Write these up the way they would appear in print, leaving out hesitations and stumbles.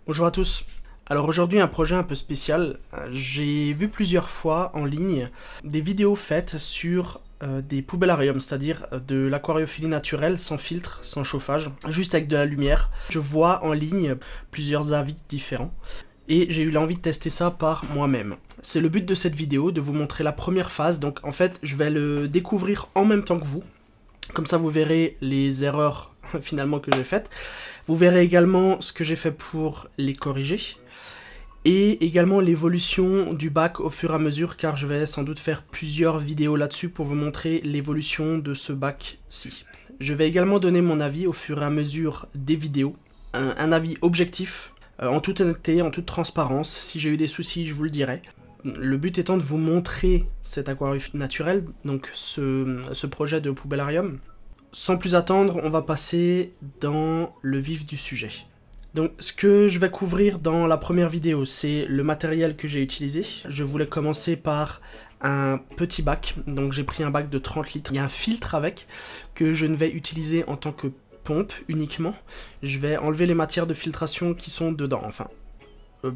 Bonjour à tous. Alors aujourd'hui un projet un peu spécial. J'ai vu plusieurs fois en ligne des vidéos faites sur des poubellariums, c'est-à-dire de l'aquariophilie naturelle sans filtre, sans chauffage, juste avec de la lumière. Je vois en ligne plusieurs avis différents et j'ai eu l'envie de tester ça par moi-même. C'est le but de cette vidéo, de vous montrer la première phase. Donc en fait je vais le découvrir en même temps que vous. Comme ça vous verrez les erreurs finalement que j'ai faites. Vous verrez également ce que j'ai fait pour les corriger. Et également l'évolution du bac au fur et à mesure, car je vais sans doute faire plusieurs vidéos là-dessus pour vous montrer l'évolution de ce bac-ci. Je vais également donner mon avis au fur et à mesure des vidéos. Un avis objectif, en toute honnêteté, en toute transparence. Si j'ai eu des soucis, je vous le dirai. Le but étant de vous montrer cet aquarium naturel, donc ce projet de poubellarium. Sans plus attendre, on va passer dans le vif du sujet. Donc ce que je vais couvrir dans la première vidéo, c'est le matériel que j'ai utilisé. Je voulais commencer par un petit bac, donc j'ai pris un bac de 30 litres. Il y a un filtre avec, que je ne vais utiliser en tant que pompe uniquement. Je vais enlever les matières de filtration qui sont dedans, enfin.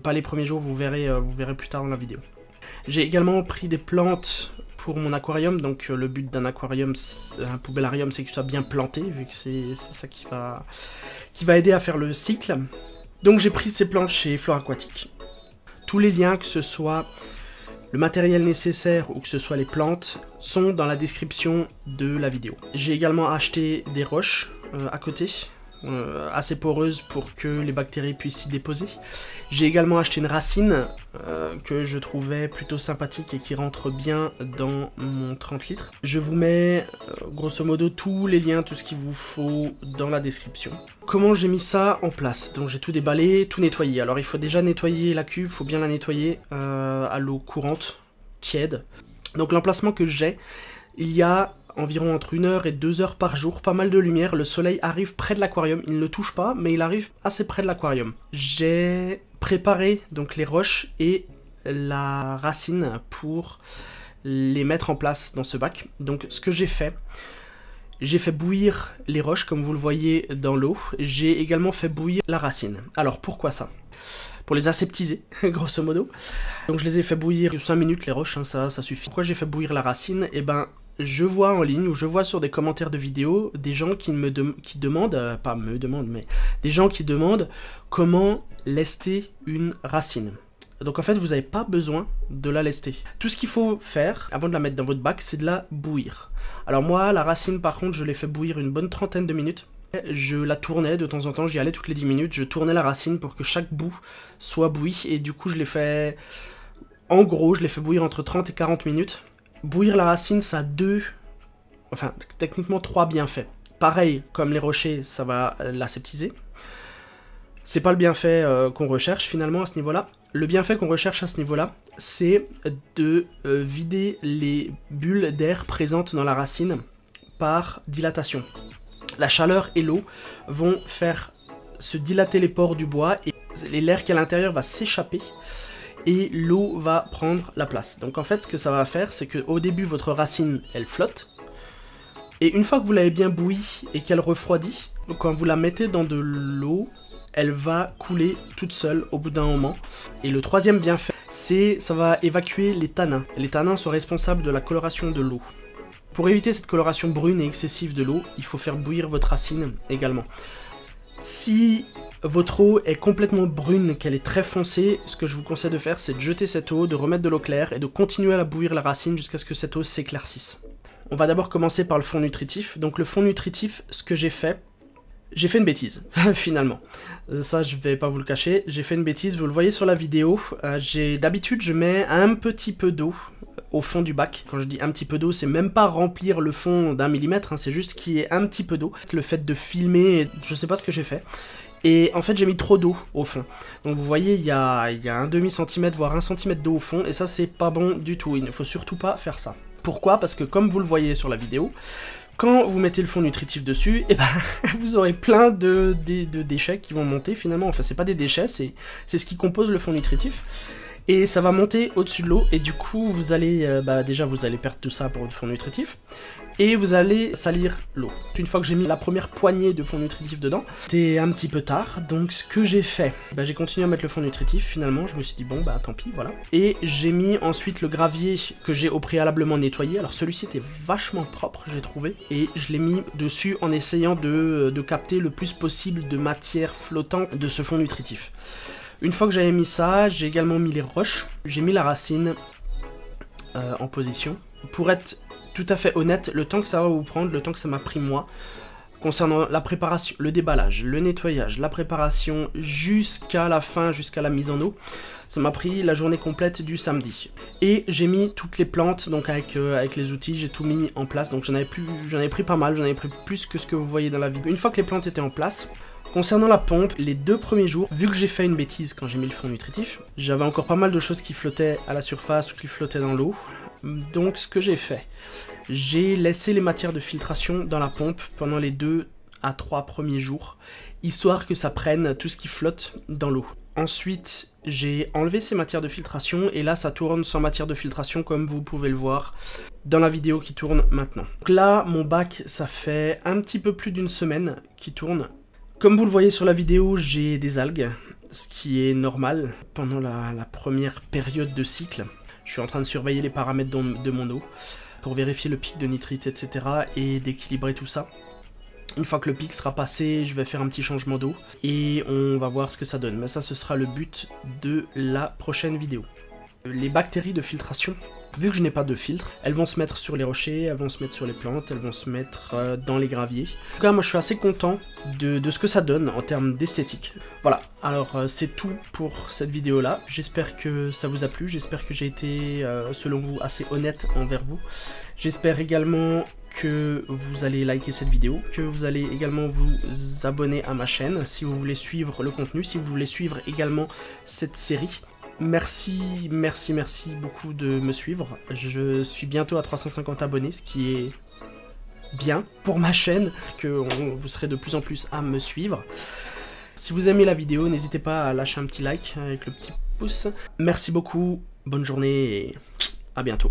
Pas les premiers jours, vous verrez plus tard dans la vidéo. J'ai également pris des plantes pour mon aquarium, donc le but d'un aquarium, un poubellarium, c'est qu'il soit bien planté, vu que c'est ça qui va aider à faire le cycle. Donc j'ai pris ces plantes chez Flore Aquatique. Tous les liens, que ce soit le matériel nécessaire ou que ce soit les plantes, sont dans la description de la vidéo. J'ai également acheté des roches à côté, assez poreuses pour que les bactéries puissent s'y déposer. J'ai également acheté une racine que je trouvais plutôt sympathique et qui rentre bien dans mon 30 litres. Je vous mets grosso modo tous les liens, tout ce qu'il vous faut dans la description. Comment j'ai mis ça en place? Donc j'ai tout déballé, tout nettoyé. Alors il faut déjà nettoyer la cuve, il faut bien la nettoyer à l'eau courante, tiède. Donc l'emplacement que j'ai, il y a environ entre 1 heure et 2 heures par jour, pas mal de lumière, le soleil arrive près de l'aquarium, il ne le touche pas, mais il arrive assez près de l'aquarium. J'ai préparé donc les roches et la racine pour les mettre en place dans ce bac. Donc ce que j'ai fait bouillir les roches comme vous le voyez dans l'eau, j'ai également fait bouillir la racine. Alors pourquoi ça? Pour les aseptiser, grosso modo. Donc je les ai fait bouillir 5 minutes les roches, hein, ça suffit. Pourquoi j'ai fait bouillir la racine? Eh ben, je vois en ligne, ou je vois sur des commentaires de vidéos, des gens qui demandent, pas me demandent, mais des gens qui demandent comment lester une racine. Donc en fait, vous n'avez pas besoin de la lester. Tout ce qu'il faut faire, avant de la mettre dans votre bac, c'est de la bouillir. Alors moi, la racine, par contre, je l'ai fait bouillir une bonne trentaine de minutes. Je la tournais de temps en temps, j'y allais toutes les 10 minutes, je tournais la racine pour que chaque bout soit bouilli, et du coup, je l'ai fait, en gros, je l'ai fait bouillir entre 30 et 40 minutes. Bouillir la racine, ça a techniquement 3 bienfaits. Pareil, comme les rochers, ça va l'aseptiser. C'est pas le bienfait qu'on recherche finalement à ce niveau-là. Le bienfait qu'on recherche à ce niveau-là, c'est de vider les bulles d'air présentes dans la racine par dilatation. La chaleur et l'eau vont faire se dilater les pores du bois et l'air qui est à l'intérieur va s'échapper. Et l'eau va prendre la place. Donc en fait ce que ça va faire, c'est qu'au début votre racine elle flotte, et une fois que vous l'avez bien bouillie et qu'elle refroidit, quand vous la mettez dans de l'eau, elle va couler toute seule au bout d'un moment. Et le troisième bienfait, c'est ça va évacuer les tanins. Les tanins sont responsables de la coloration de l'eau. Pour éviter cette coloration brune et excessive de l'eau, il faut faire bouillir votre racine également. Si votre eau est complètement brune, qu'elle est très foncée, ce que je vous conseille de faire, c'est de jeter cette eau, de remettre de l'eau claire et de continuer à la bouillir la racine jusqu'à ce que cette eau s'éclaircisse. On va d'abord commencer par le fond nutritif. Donc le fond nutritif, ce que j'ai fait une bêtise, finalement. Ça, je vais pas vous le cacher, j'ai fait une bêtise, vous le voyez sur la vidéo. D'habitude, je mets un petit peu d'eau au fond du bac. Quand je dis un petit peu d'eau, c'est même pas remplir le fond d'1 millimètre, hein, c'est juste qu'il y ait un petit peu d'eau. Le fait de filmer, je sais pas ce que j'ai fait. Et en fait, j'ai mis trop d'eau au fond. Donc vous voyez, il y a un demi-centimètre, voire 1 centimètre d'eau au fond, et ça, c'est pas bon du tout. Il ne faut surtout pas faire ça. Pourquoi? Parce que comme vous le voyez sur la vidéo, quand vous mettez le fond nutritif dessus, et ben, vous aurez plein de déchets qui vont monter finalement. Enfin, c'est pas des déchets, c'est ce qui compose le fond nutritif. Et ça va monter au-dessus de l'eau, et du coup vous allez, déjà vous allez perdre tout ça pour le fond nutritif, et vous allez salir l'eau. Une fois que j'ai mis la première poignée de fond nutritif dedans, c'était un petit peu tard, donc ce que j'ai fait, j'ai continué à mettre le fond nutritif, finalement je me suis dit bon tant pis, voilà. Et j'ai mis ensuite le gravier que j'ai au préalablement nettoyé, alors celui-ci était vachement propre j'ai trouvé, et je l'ai mis dessus en essayant de capter le plus possible de matière flottante de ce fond nutritif. Une fois que j'avais mis ça, j'ai également mis les roches, j'ai mis la racine en position. Pour être tout à fait honnête, le temps que ça va vous prendre, le temps que ça m'a pris moi, concernant la préparation, le déballage, le nettoyage, la préparation jusqu'à la fin, jusqu'à la mise en eau, ça m'a pris la journée complète du samedi. Et j'ai mis toutes les plantes, donc avec les outils, j'ai tout mis en place, donc j'en avais pris pas mal, j'en avais pris plus que ce que vous voyez dans la vidéo. Une fois que les plantes étaient en place, concernant la pompe, les 2 premiers jours, vu que j'ai fait une bêtise quand j'ai mis le fond nutritif, j'avais encore pas mal de choses qui flottaient à la surface ou qui flottaient dans l'eau. Donc ce que j'ai fait, j'ai laissé les matières de filtration dans la pompe pendant les 2 à 3 premiers jours, histoire que ça prenne tout ce qui flotte dans l'eau. Ensuite, j'ai enlevé ces matières de filtration et là ça tourne sans matière de filtration comme vous pouvez le voir dans la vidéo qui tourne maintenant. Donc là, mon bac, ça fait un petit peu plus d'une semaine qu'il tourne. Comme vous le voyez sur la vidéo, j'ai des algues, ce qui est normal pendant la première période de cycle. Je suis en train de surveiller les paramètres de mon eau pour vérifier le pic de nitrite, etc. et d'équilibrer tout ça. Une fois que le pic sera passé, je vais faire un petit changement d'eau et on va voir ce que ça donne. Mais ça, ce sera le but de la prochaine vidéo. Les bactéries de filtration, vu que je n'ai pas de filtre, elles vont se mettre sur les rochers, elles vont se mettre sur les plantes, elles vont se mettre dans les graviers. En tout cas, moi je suis assez content de ce que ça donne en termes d'esthétique. Voilà, alors c'est tout pour cette vidéo là. J'espère que ça vous a plu, j'espère que j'ai été, selon vous, assez honnête envers vous. J'espère également que vous allez liker cette vidéo, que vous allez également vous abonner à ma chaîne si vous voulez suivre le contenu, si vous voulez suivre également cette série. Merci beaucoup de me suivre. Je suis bientôt à 350 abonnés, ce qui est bien pour ma chaîne, que vous serez de plus en plus à me suivre. Si vous aimez la vidéo, n'hésitez pas à lâcher un petit like avec le petit pouce. Merci beaucoup, bonne journée et à bientôt.